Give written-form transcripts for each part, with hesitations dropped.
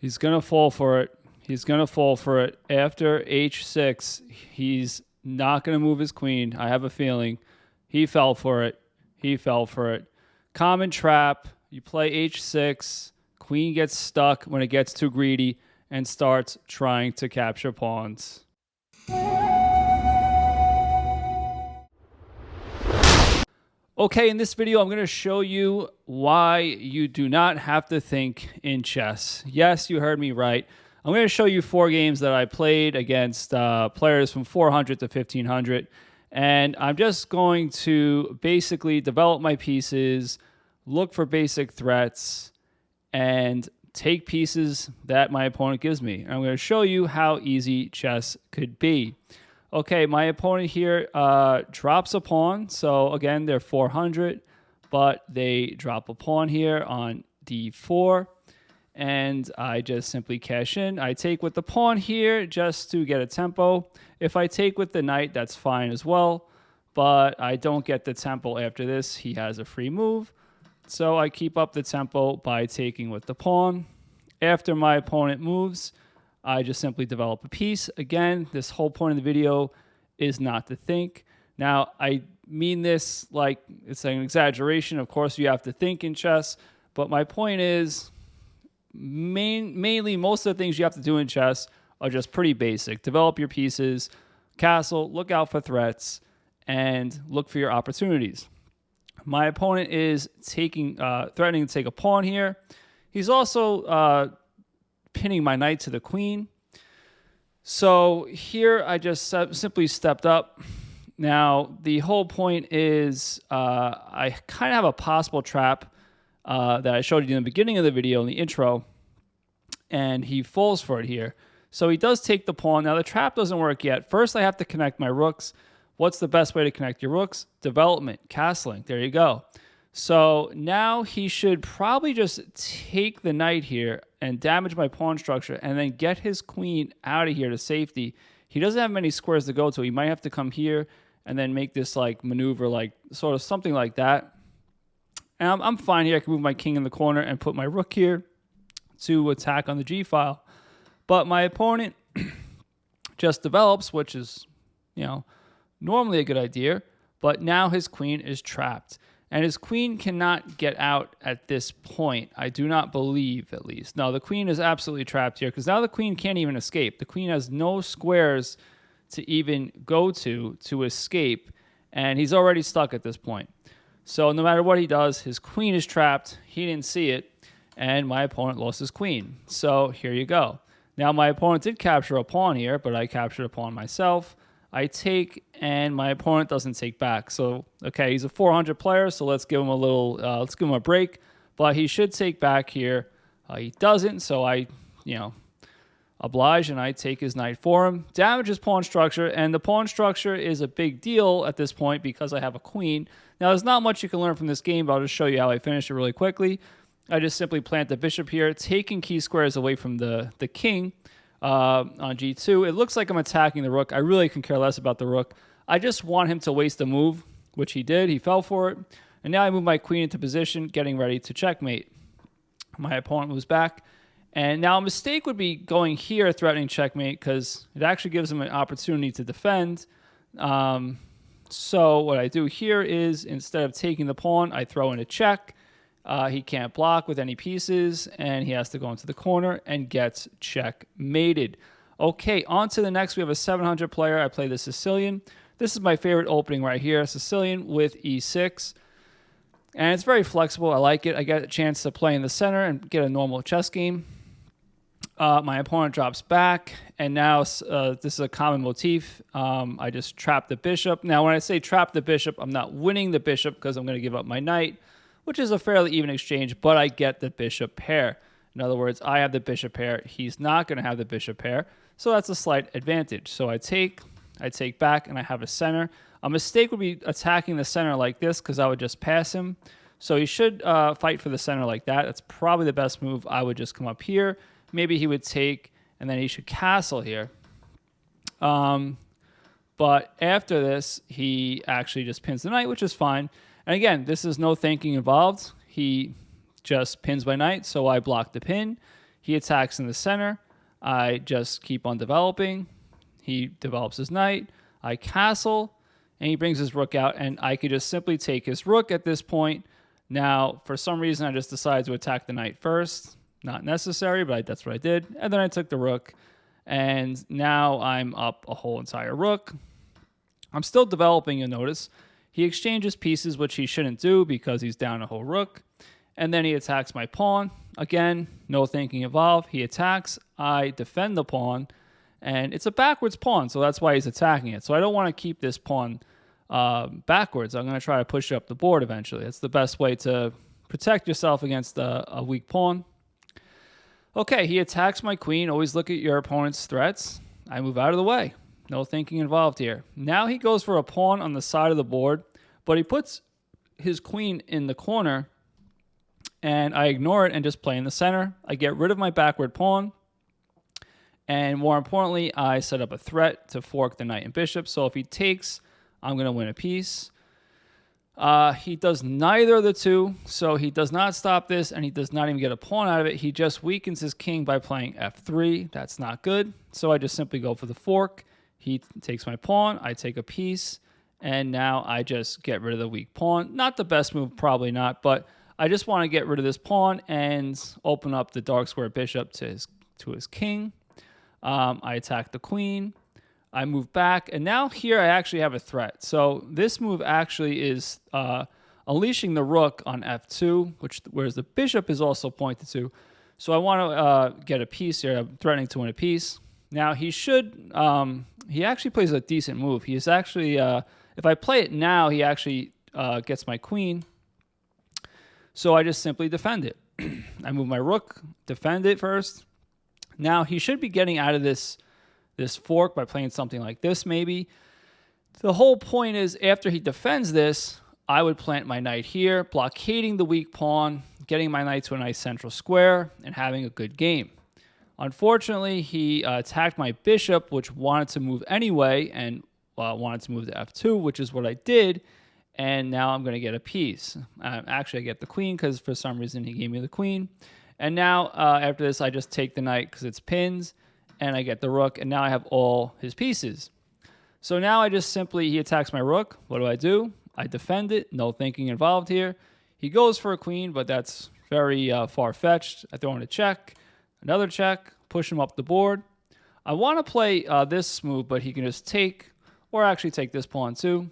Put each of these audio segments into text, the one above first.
He's going to fall for it. He's going to fall for it. After h6, he's not going to move his queen. I have a feeling. He fell for it. He fell for it. Common trap. You play h6. Queen gets stuck when it gets too greedy and starts trying to capture pawns. Okay, in this video, I'm going to show you why you do not have to think in chess. Yes, you heard me right. I'm going to show you 4 games that I played against players from 400 to 1500. And I'm just going to basically develop my pieces, look for basic threats, and take pieces that my opponent gives me. And I'm going to show you how easy chess could be. Okay, my opponent here drops a pawn. So again, they're 400, but they drop a pawn here on d4. And I just simply cash in. I take with the pawn here just to get a tempo. If I take with the knight, that's fine as well. But I don't get the tempo after this. He has a free move. So I keep up the tempo by taking with the pawn. After my opponent moves, I just simply develop a piece. Again, this whole point of the video is not to think. Now, I mean this like it's an exaggeration. Of course, you have to think in chess. But my point is, mainly most of the things you have to do in chess are just pretty basic. Develop your pieces, castle, look out for threats, and look for your opportunities. My opponent is threatening to take a pawn here. He's also pinning my knight to the queen. So here I just simply stepped up. Now, the whole point is I kind of have a possible trap that I showed you in the beginning of the video, in the intro, and he falls for it here. So he does take the pawn. Now, the trap doesn't work yet. First, I have to connect my rooks. What's the best way to connect your rooks? Development, castling. There you go. So now he should probably just take the knight here and damage my pawn structure and then get his queen out of here to safety. He doesn't have many squares to go to. He might have to come here and then make this like maneuver, like sort of something like that. And I'm fine here. I can move my king in the corner and put my rook here to attack on the g-file. But my opponent just develops, which is, normally a good idea. But now his queen is trapped. And his queen cannot get out at this point. I do not believe, at least. No, the queen is absolutely trapped here because now the queen can't even escape. The queen has no squares to even go to escape. And he's already stuck at this point. So no matter what he does, his queen is trapped. He didn't see it. And my opponent lost his queen. So here you go. Now my opponent did capture a pawn here, but I captured a pawn myself. I take, and my opponent doesn't take back. So, okay, he's a 400 player, so let's give him a little, let's give him a break. But he should take back here. He doesn't, so I, oblige, and I take his knight for him. Damage his pawn structure, and the pawn structure is a big deal at this point because I have a queen. Now, there's not much you can learn from this game, but I'll just show you how I finish it really quickly. I just simply plant the bishop here, taking key squares away from the king. On g2. It looks like I'm attacking the rook. I really can care less about the rook. I just want him to waste a move, which he did. He fell for it. And now I move my queen into position, getting ready to checkmate. My opponent moves back. And now a mistake would be going here, threatening checkmate, because it actually gives him an opportunity to defend. So what I do here is, instead of taking the pawn, I throw in a check. He can't block with any pieces, and he has to go into the corner and gets checkmated. Okay, on to the next. We have a 700 player. I play the Sicilian. This is my favorite opening right here, Sicilian with e6. And it's very flexible. I like it. I get a chance to play in the center and get a normal chess game. My opponent drops back, and now this is a common motif. I just trap the bishop. Now, when I say trap the bishop, I'm not winning the bishop because I'm going to give up my knight, which is a fairly even exchange, but I get the bishop pair. In other words, I have the bishop pair. He's not going to have the bishop pair, so that's a slight advantage. So I take back, and I have a center. A mistake would be attacking the center like this because I would just pass him. So he should fight for the center like that. That's probably the best move. I would just come up here. Maybe he would take, and then he should castle here. But after this, he actually just pins the knight, which is fine. And again, this is no thinking involved. He just pins my knight, so I block the pin. He attacks in the center. I just keep on developing. He develops his knight. I castle, and he brings his rook out, and I could just simply take his rook at this point. Now, for some reason, I just decided to attack the knight first. Not necessary, but that's what I did. And then I took the rook, and now I'm up a whole entire rook. I'm still developing, you'll notice. He exchanges pieces, which he shouldn't do because he's down a whole rook. And then he attacks my pawn. Again, no thinking involved. He attacks. I defend the pawn. And it's a backwards pawn, so that's why he's attacking it. So I don't want to keep this pawn backwards. I'm going to try to push it up the board eventually. That's the best way to protect yourself against a weak pawn. Okay, he attacks my queen. Always look at your opponent's threats. I move out of the way. No thinking involved here. Now he goes for a pawn on the side of the board, but he puts his queen in the corner, and I ignore it and just play in the center. I get rid of my backward pawn. And more importantly, I set up a threat to fork the knight and bishop. So if he takes, I'm going to win a piece. He does neither of the two. So he does not stop this, and he does not even get a pawn out of it. He just weakens his king by playing f3. That's not good. So I just simply go for the fork. He takes my pawn. I take a piece. And now I just get rid of the weak pawn. Not the best move, probably not. But I just want to get rid of this pawn and open up the dark square bishop to his king. I attack the queen. I move back. And now here I actually have a threat. So this move actually is unleashing the rook on f2, whereas the bishop is also pointed to. So I want to get a piece here. I'm threatening to win a piece. Now he should... he actually plays a decent move. He is actually... if I play it now, he actually gets my queen. So I just simply defend it. I move my rook, defend it first. Now, he should be getting out of this fork by playing something like this, maybe. The whole point is, after he defends this, I would plant my knight here, blockading the weak pawn, getting my knight to a nice central square, and having a good game. Unfortunately, he attacked my bishop, which wanted to move anyway, and wanted to move to f2, which is what I did. And now I'm going to get a piece. Actually, I get the queen because for some reason he gave me the queen. And now, after this, I just take the knight because it's pins, and I get the rook, and now I have all his pieces. So now I just simply, he attacks my rook. What do? I defend it. No thinking involved here. He goes for a queen, but that's very far-fetched. I throw in a check, another check, push him up the board. I want to play this move, but he can just take, or actually take this pawn too.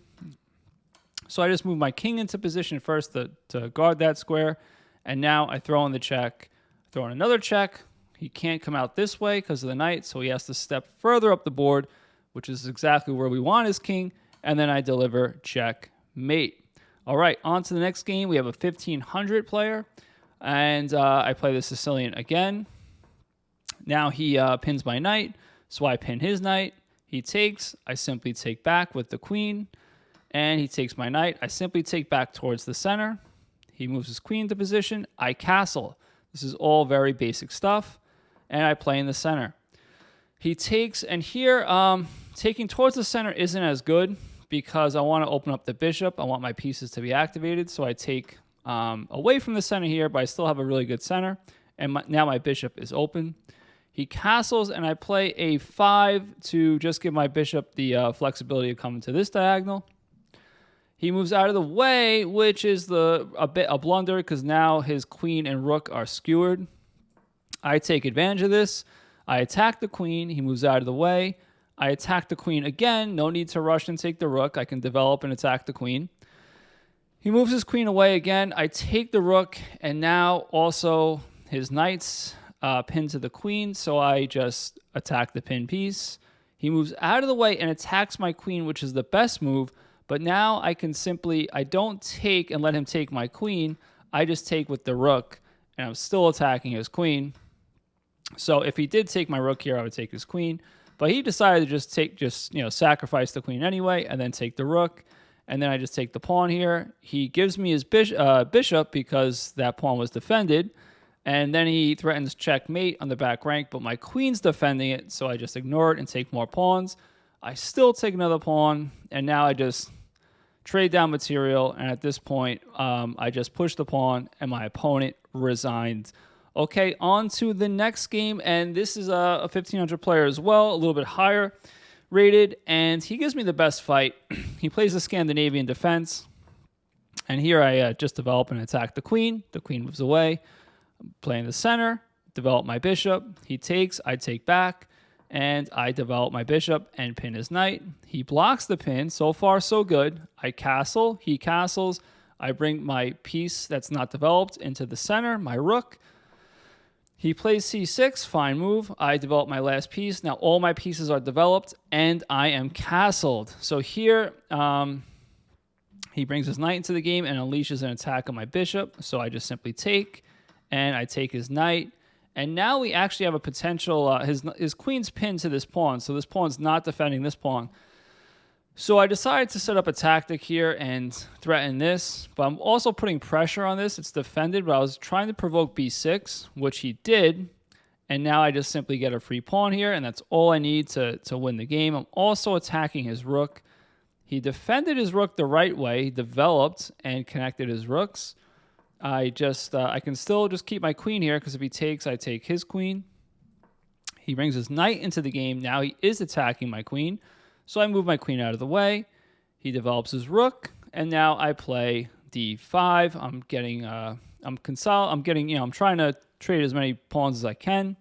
So I just move my king into position first to guard that square, and now I throw in the check. Throw in another check. He can't come out this way because of the knight, so he has to step further up the board, which is exactly where we want his king, and then I deliver checkmate. All right, on to the next game. We have a 1500 player, and I play the Sicilian again. Now he pins my knight, so I pin his knight. He takes. I simply take back with the queen, and he takes my knight. I simply take back towards the center. He moves his queen into position. I castle. This is all very basic stuff, and I play in the center. He takes, and here, taking towards the center isn't as good because I want to open up the bishop. I want my pieces to be activated, so I take away from the center here, but I still have a really good center, and now my bishop is open. He castles, and I play a5 to just give my bishop the flexibility of coming to this diagonal. He moves out of the way, which is a blunder because now his queen and rook are skewered. I take advantage of this. I attack the queen. He moves out of the way. I attack the queen again. No need to rush and take the rook. I can develop and attack the queen. He moves his queen away again. I take the rook, and now also his knight's pinned to the queen, so I just attack the pin piece. He moves out of the way and attacks my queen, which is the best move. But now I can simply, I don't take and let him take my queen. I just take with the rook, and I'm still attacking his queen. So if he did take my rook here, I would take his queen. But he decided to just sacrifice the queen anyway, and then take the rook. And then I just take the pawn here. He gives me his bishop because that pawn was defended. And then he threatens checkmate on the back rank, but my queen's defending it, so I just ignore it and take more pawns. I still take another pawn, and now I just trade down material, and at this point, I just push the pawn, and my opponent resigned Okay, on to the next game, and this is a 1500 player as well, a little bit higher rated, and he gives me the best fight. He plays the Scandinavian defense, and here I just develop and attack the queen. The queen moves away, play in the center, develop my bishop. He takes, I take back, and I develop my bishop and pin his knight. He blocks the pin. So far, so good. I castle. He castles. I bring my piece that's not developed into the center, my rook. He plays c6. Fine move. I develop my last piece. Now all my pieces are developed, and I am castled. So here, he brings his knight into the game and unleashes an attack on my bishop. So I just simply take, and I take his knight. And now we actually have a potential, his queen's pinned to this pawn, so this pawn's not defending this pawn. So I decided to set up a tactic here and threaten this, but I'm also putting pressure on this. It's defended, but I was trying to provoke b6, which he did, and now I just simply get a free pawn here, and that's all I need to win the game. I'm also attacking his rook. He defended his rook the right way, he developed and connected his rooks. I can still just keep my queen here because if he takes, I take his queen. He brings his knight into the game. Now he is attacking my queen. So I move my queen out of the way. He develops his rook, and now I play d5. I'm trying to trade as many pawns as I can.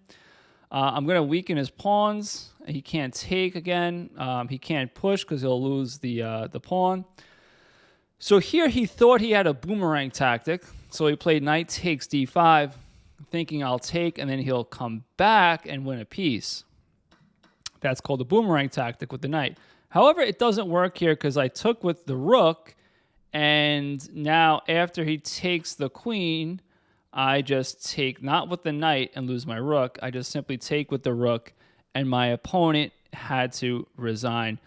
I'm going to weaken his pawns. He can't take again. He can't push because he'll lose the pawn. So here he thought he had a boomerang tactic. So he played knight takes d5, thinking I'll take, and then he'll come back and win a piece. That's called the boomerang tactic with the knight. However, it doesn't work here because I took with the rook, and now after he takes the queen, I just take not with the knight and lose my rook. I just simply take with the rook, and my opponent had to resign.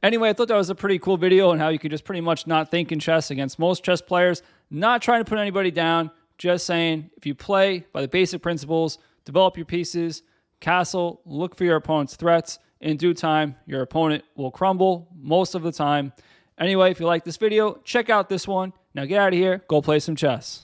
Anyway, I thought that was a pretty cool video on how you could just pretty much not think in chess against most chess players. Not trying to put anybody down, just saying if you play by the basic principles, develop your pieces, castle, look for your opponent's threats. In due time, your opponent will crumble most of the time. Anyway, if you like this video, check out this one. Now get out of here, go play some chess.